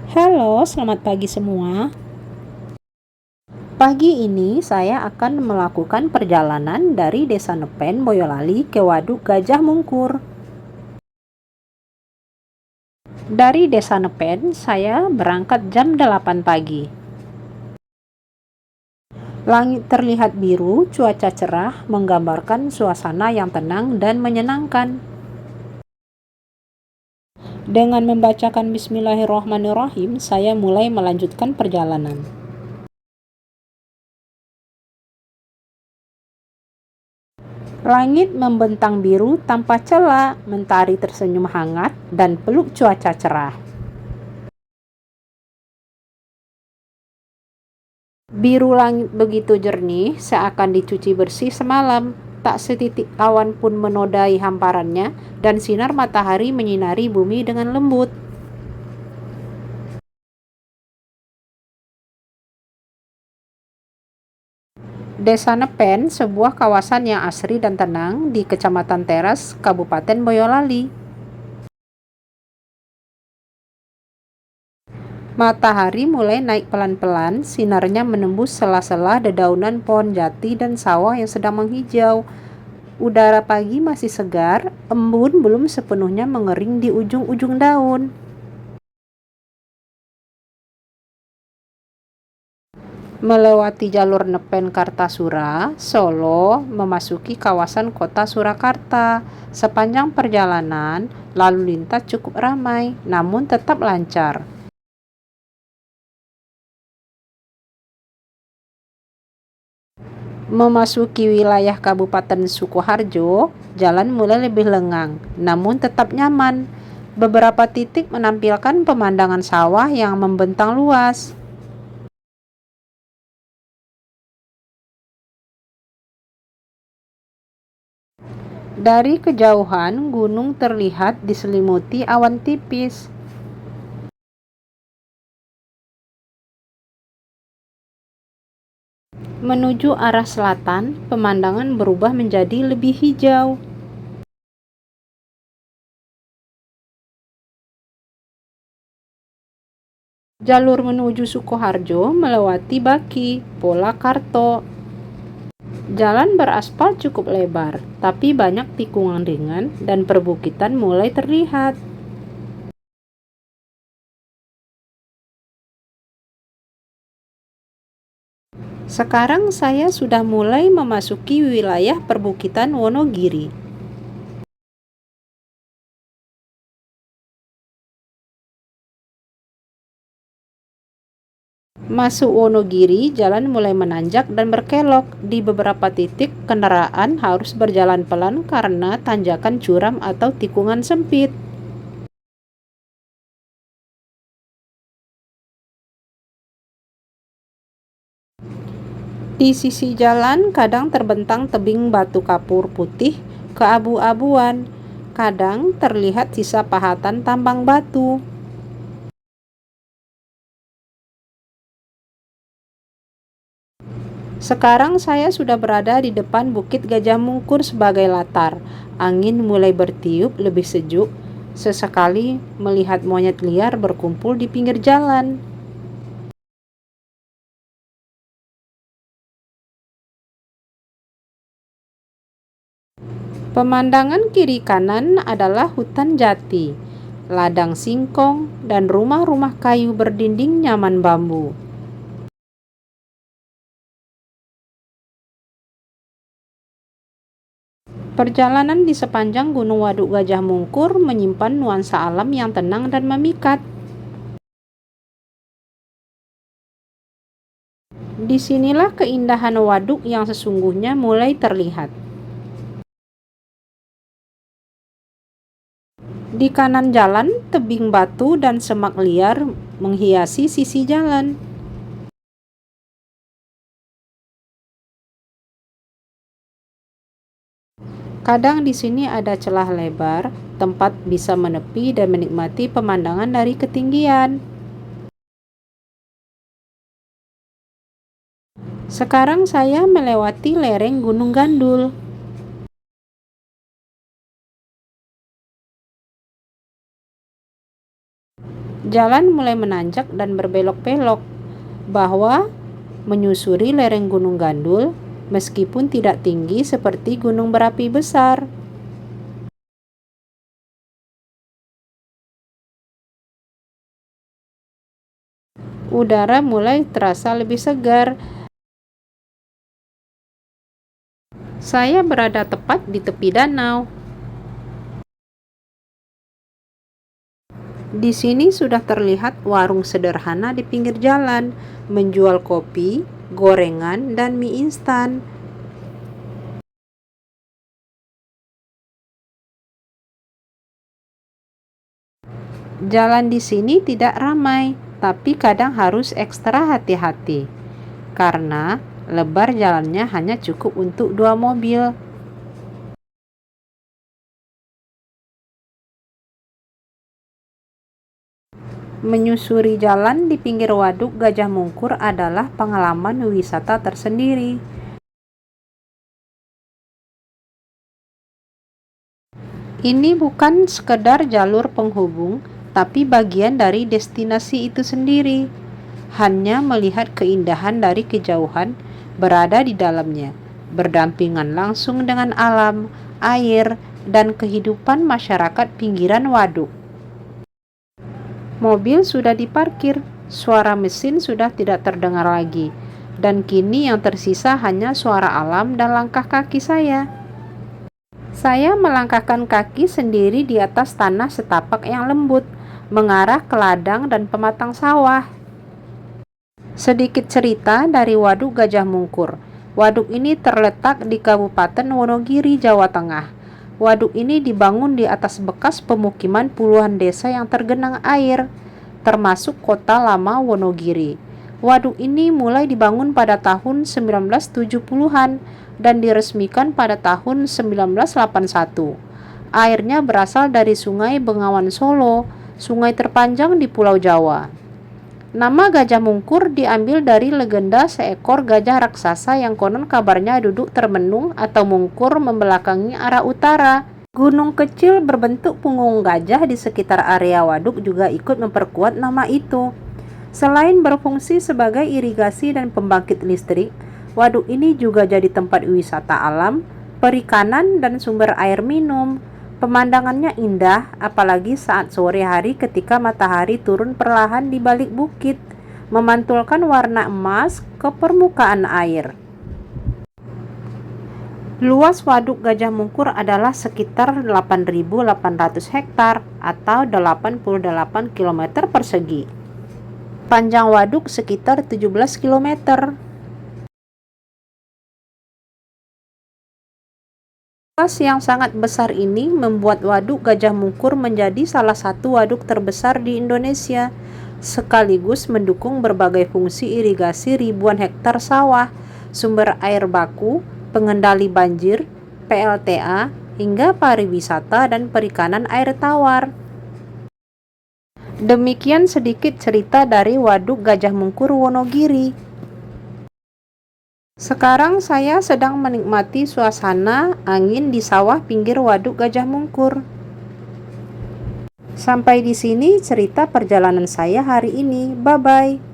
Halo, selamat pagi semua. Pagi ini saya akan melakukan perjalanan dari Desa Nepen, Boyolali ke Waduk Gajah Mungkur. Dari Desa Nepen, saya berangkat jam 8 pagi. Langit terlihat biru, cuaca cerah, menggambarkan suasana yang tenang dan menyenangkan. Dengan membacakan Bismillahirrahmanirrahim, saya mulai melanjutkan perjalanan. Langit membentang biru tanpa cela, mentari tersenyum hangat dan peluk cuaca cerah. Biru langit begitu jernih, seakan dicuci bersih semalam. Tak setitik awan pun menodai hamparannya, dan sinar matahari menyinari bumi dengan lembut. Desa Nepen, sebuah kawasan yang asri dan tenang di Kecamatan Teras, Kabupaten Boyolali. Matahari mulai naik pelan-pelan, sinarnya menembus sela-sela dedaunan pohon jati dan sawah yang sedang menghijau. Udara pagi masih segar, embun belum sepenuhnya mengering di ujung-ujung daun. Melewati jalur Nepen Kartasura, Solo, memasuki kawasan kota Surakarta. Sepanjang perjalanan, lalu lintas cukup ramai, namun tetap lancar. Memasuki wilayah Kabupaten Sukoharjo, jalan mulai lebih lengang, namun tetap nyaman. Beberapa titik menampilkan pemandangan sawah yang membentang luas. Dari kejauhan, gunung terlihat diselimuti awan tipis. Menuju arah selatan, pemandangan berubah menjadi lebih hijau. Jalur menuju Sukoharjo melewati Baki, Polakarto. Jalan beraspal cukup lebar, tapi banyak tikungan ringan dan perbukitan mulai terlihat. Sekarang saya sudah mulai memasuki wilayah perbukitan Wonogiri. Masuk Wonogiri, jalan mulai menanjak dan berkelok. Di beberapa titik, kendaraan harus berjalan pelan karena tanjakan curam atau tikungan sempit. Di sisi jalan, kadang terbentang tebing batu kapur putih keabu-abuan. Kadang terlihat sisa pahatan tambang batu. Sekarang saya sudah berada di depan Bukit Gajah Mungkur sebagai latar. Angin mulai bertiup lebih sejuk, sesekali melihat monyet liar berkumpul di pinggir jalan. Pemandangan kiri kanan adalah hutan jati, ladang singkong, dan rumah-rumah kayu berdinding nyaman bambu. Perjalanan di sepanjang Gunung Waduk Gajah Mungkur menyimpan nuansa alam yang tenang dan memikat. Disinilah keindahan waduk yang sesungguhnya mulai terlihat. Di kanan jalan, tebing batu dan semak liar menghiasi sisi jalan. Kadang di sini ada celah lebar, tempat bisa menepi dan menikmati pemandangan dari ketinggian. Sekarang saya melewati lereng Gunung Gandul. Jalan mulai menanjak dan berbelok-belok, bahwa menyusuri lereng Gunung Gandul meskipun tidak tinggi seperti gunung berapi besar. Udara mulai terasa lebih segar. Saya berada tepat di tepi danau. Di sini sudah terlihat warung sederhana di pinggir jalan, menjual kopi, gorengan, dan mie instan. Jalan di sini tidak ramai, tapi kadang harus ekstra hati-hati, karena lebar jalannya hanya cukup untuk 2 mobil. Menyusuri jalan di pinggir Waduk Gajah Mungkur adalah pengalaman wisata tersendiri. Ini bukan sekedar jalur penghubung, tapi bagian dari destinasi itu sendiri. Hanya melihat keindahan dari kejauhan, berada di dalamnya, berdampingan langsung dengan alam, air, dan kehidupan masyarakat pinggiran waduk. Mobil sudah diparkir, suara mesin sudah tidak terdengar lagi, dan kini yang tersisa hanya suara alam dan langkah kaki saya. Saya melangkahkan kaki sendiri di atas tanah setapak yang lembut, mengarah ke ladang dan pematang sawah. Sedikit cerita dari Waduk Gajah Mungkur. Waduk ini terletak di Kabupaten Wonogiri, Jawa Tengah. Waduk ini dibangun di atas bekas pemukiman puluhan desa yang tergenang air, termasuk kota lama Wonogiri. Waduk ini mulai dibangun pada tahun 1970-an dan diresmikan pada tahun 1981. Airnya berasal dari Sungai Bengawan Solo, sungai terpanjang di Pulau Jawa. Nama Gajah Mungkur diambil dari legenda seekor gajah raksasa yang konon kabarnya duduk termenung atau mungkur membelakangi arah utara. Gunung kecil berbentuk punggung gajah di sekitar area waduk juga ikut memperkuat nama itu. Selain berfungsi sebagai irigasi dan pembangkit listrik, waduk ini juga jadi tempat wisata alam, perikanan, dan sumber air minum. Pemandangannya indah, apalagi saat sore hari ketika matahari turun perlahan di balik bukit, memantulkan warna emas ke permukaan air. Luas Waduk Gajah Mungkur adalah sekitar 8.800 hektar atau 88 km persegi. Panjang waduk sekitar 17 km. Luas yang sangat besar ini membuat Waduk Gajah Mungkur menjadi salah satu waduk terbesar di Indonesia, sekaligus mendukung berbagai fungsi irigasi ribuan hektar sawah, sumber air baku, pengendali banjir, PLTA, hingga pariwisata dan perikanan air tawar. Demikian sedikit cerita dari Waduk Gajah Mungkur Wonogiri. Sekarang saya sedang menikmati suasana angin di sawah pinggir Waduk Gajah Mungkur. Sampai di sini cerita perjalanan saya hari ini. Bye-bye.